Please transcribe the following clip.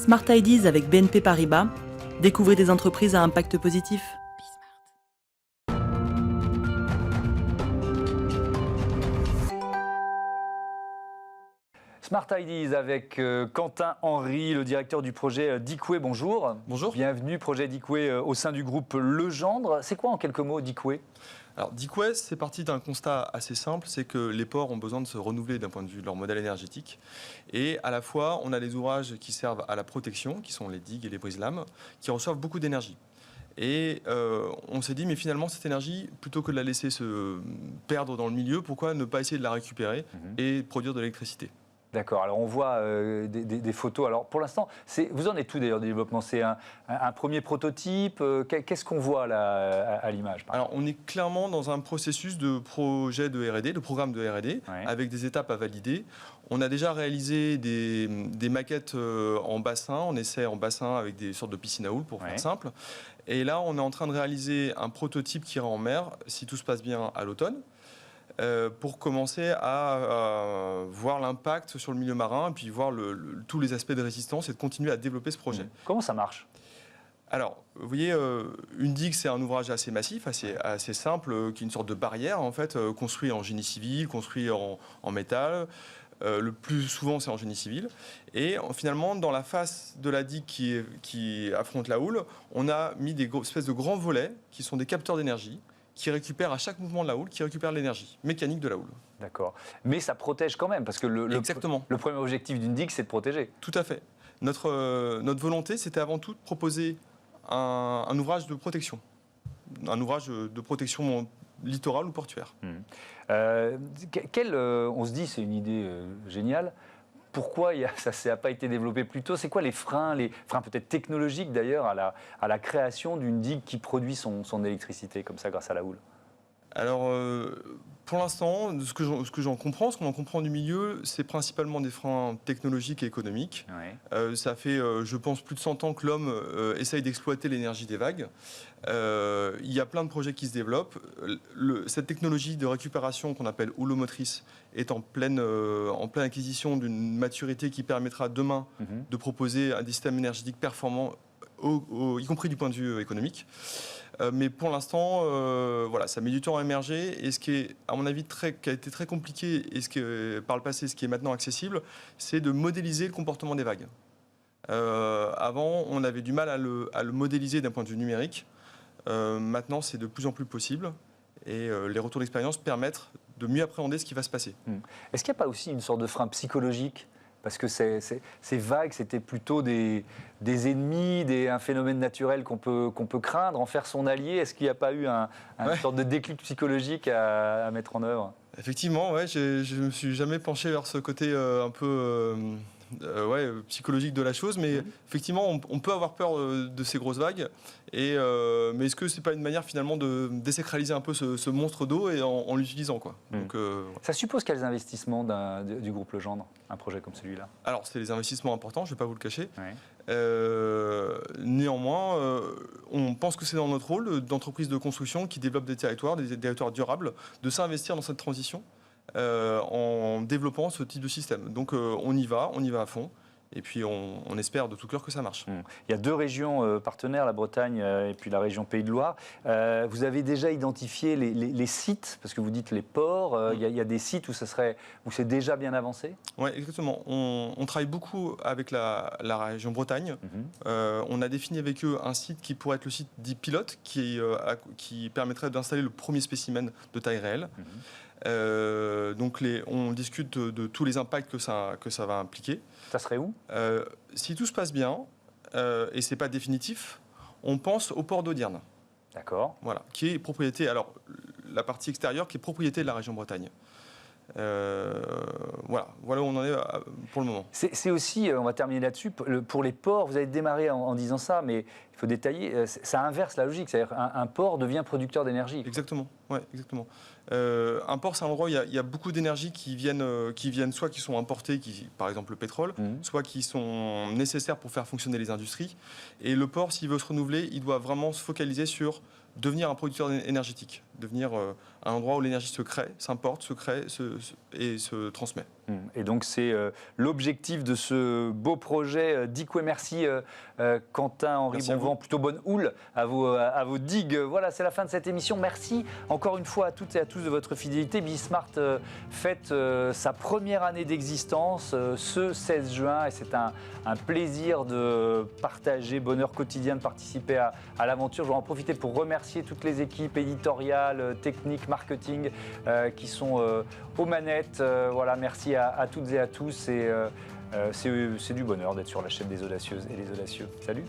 Smart Ideas avec BNP Paribas. Découvrez des entreprises à impact positif. Smart Ideas avec Quentin Henry, le directeur du projet Dickway. Bonjour. Bonjour. Bienvenue, projet Dickway au sein du groupe Legendre. C'est quoi en quelques mots Dickway ? Alors, Dickway, c'est parti d'un constat assez simple, c'est que les ports ont besoin de se renouveler d'un point de vue de leur modèle énergétique. Et à la fois, on a des ouvrages qui servent à la protection, qui sont les digues et les brise-lames, qui reçoivent beaucoup d'énergie. Et on s'est dit, mais finalement, cette énergie, plutôt que de la laisser se perdre dans le milieu, pourquoi ne pas essayer de la récupérer et produire de l'électricité ? D'accord, alors on voit des photos. Alors pour l'instant, vous en êtes où d'ailleurs du développement ? C'est un premier prototype. Qu'est-ce qu'on voit là à l'image ? Alors on est clairement dans un processus de projet de R&D, de programme de R&D, Ouais. avec des étapes à valider. On a déjà réalisé des maquettes en bassin, on essaie en bassin avec des sortes de piscines à houle pour faire simple. Et là on est en train de réaliser un prototype qui ira en mer, si tout se passe bien, à l'automne. Pour commencer à voir l'impact sur le milieu marin et puis voir tous les aspects de résistance et de continuer à développer ce projet. Comment ça marche ? Alors, vous voyez, une digue, c'est un ouvrage assez massif, assez simple, qui est une sorte de barrière, en fait, construit en génie civil, construit en métal. Le plus souvent, c'est en génie civil. Et finalement, dans la face de la digue qui affronte la houle, on a mis des espèces de grands volets qui sont des capteurs d'énergie, qui récupère à chaque mouvement de la houle, qui récupère l'énergie mécanique de la houle. D'accord. Mais ça protège quand même, parce que Exactement. Le premier objectif d'une digue, c'est de protéger. Tout à fait. Notre volonté, c'était avant tout de proposer un ouvrage de protection. Un ouvrage de protection littorale ou portuaire. On se dit, c'est une idée géniale. Pourquoi ça n'a pas été développé plus tôt ? C'est quoi les freins peut-être technologiques d'ailleurs, à la création d'une digue qui produit son électricité comme ça grâce à la houle ? Alors, pour l'instant, ce que j'en comprends, ce qu'on en comprend du milieu, c'est principalement des freins technologiques et économiques. Ouais. Ça fait, je pense, plus de 100 ans que l'homme essaye d'exploiter l'énergie des vagues. Il y a plein de projets qui se développent. Cette technologie de récupération qu'on appelle houlomotrice est en pleine acquisition d'une maturité qui permettra demain de proposer des systèmes énergétiques performants, y compris du point de vue économique. Mais pour l'instant, voilà, ça met du temps à émerger. Et ce qui est, à mon avis, qui a été très compliqué, et par le passé, ce qui est maintenant accessible, c'est de modéliser le comportement des vagues. Avant, on avait du mal à le modéliser d'un point de vue numérique. Maintenant, c'est de plus en plus possible. Et les retours d'expérience permettent de mieux appréhender ce qui va se passer. Est-ce qu'il n'y a pas aussi une sorte de frein psychologique ? Parce que ces vagues, c'était plutôt des ennemis, un phénomène naturel qu'on peut craindre, en faire son allié. Est-ce qu'il n'y a pas eu une sorte de déclic psychologique à mettre en œuvre ? Effectivement, ouais, je ne me suis jamais penché vers ce côté un peu psychologique de la chose, mais effectivement, on peut avoir peur de ces grosses vagues. Mais est-ce que c'est pas une manière finalement de désacraliser un peu ce monstre d'eau et en l'utilisant, quoi. Donc, ça suppose quels investissements du groupe Legendre, un projet comme celui-là ? Alors, c'est des investissements importants, je ne vais pas vous le cacher. Ouais. Néanmoins, on pense que c'est dans notre rôle d'entreprise de construction qui développe des territoires durables, de s'investir dans cette transition. En développant ce type de système. Donc on y va à fond. Et puis on espère de tout cœur que ça marche. Il y a 2 régions partenaires, la Bretagne et puis la région Pays de Loire. Vous avez déjà identifié les sites, parce que vous dites les ports, il y a des sites où c'est déjà bien avancé ? Oui, exactement. On travaille beaucoup avec la région Bretagne. On a défini avec eux un site qui pourrait être le site dit pilote, qui permettrait d'installer le premier spécimen de taille réelle. Donc on discute de tous les impacts que ça va impliquer. Ça serait où ? Si tout se passe bien, et ce n'est pas définitif, on pense au port d'Audierne. D'accord. Voilà, qui est propriété, alors la partie extérieure qui est propriété de la région Bretagne. Voilà où on en est pour le moment. C'est aussi, on va terminer là-dessus, pour les ports, vous avez démarré en disant ça, mais il faut détailler, ça inverse la logique, c'est-à-dire un port devient producteur d'énergie. Exactement, ouais, exactement. Un port, c'est un endroit où il y a beaucoup d'énergie qui viennent soit qui sont importées, par exemple le pétrole, soit qui sont nécessaires pour faire fonctionner les industries. Et le port, s'il veut se renouveler, il doit vraiment se focaliser sur devenir un producteur énergétique. devenir un endroit où l'énergie se crée, s'importe, se crée et se transmet. Et donc c'est l'objectif de ce beau projet. Dico, merci Quentin, Henri Merci à Bonvent, plutôt bonne houle à vos digues. Voilà, c'est la fin de cette émission. Merci encore une fois à toutes et à tous de votre fidélité. Bismart fête sa première année d'existence ce 16 juin et c'est un plaisir de partager, bonheur quotidien de participer à l'aventure. Je vais en profiter pour remercier toutes les équipes éditoriales, techniques, marketing qui sont aux manettes. Voilà, merci à toutes et à tous. Et c'est du bonheur d'être sur la chaîne des audacieuses et des audacieux. Salut!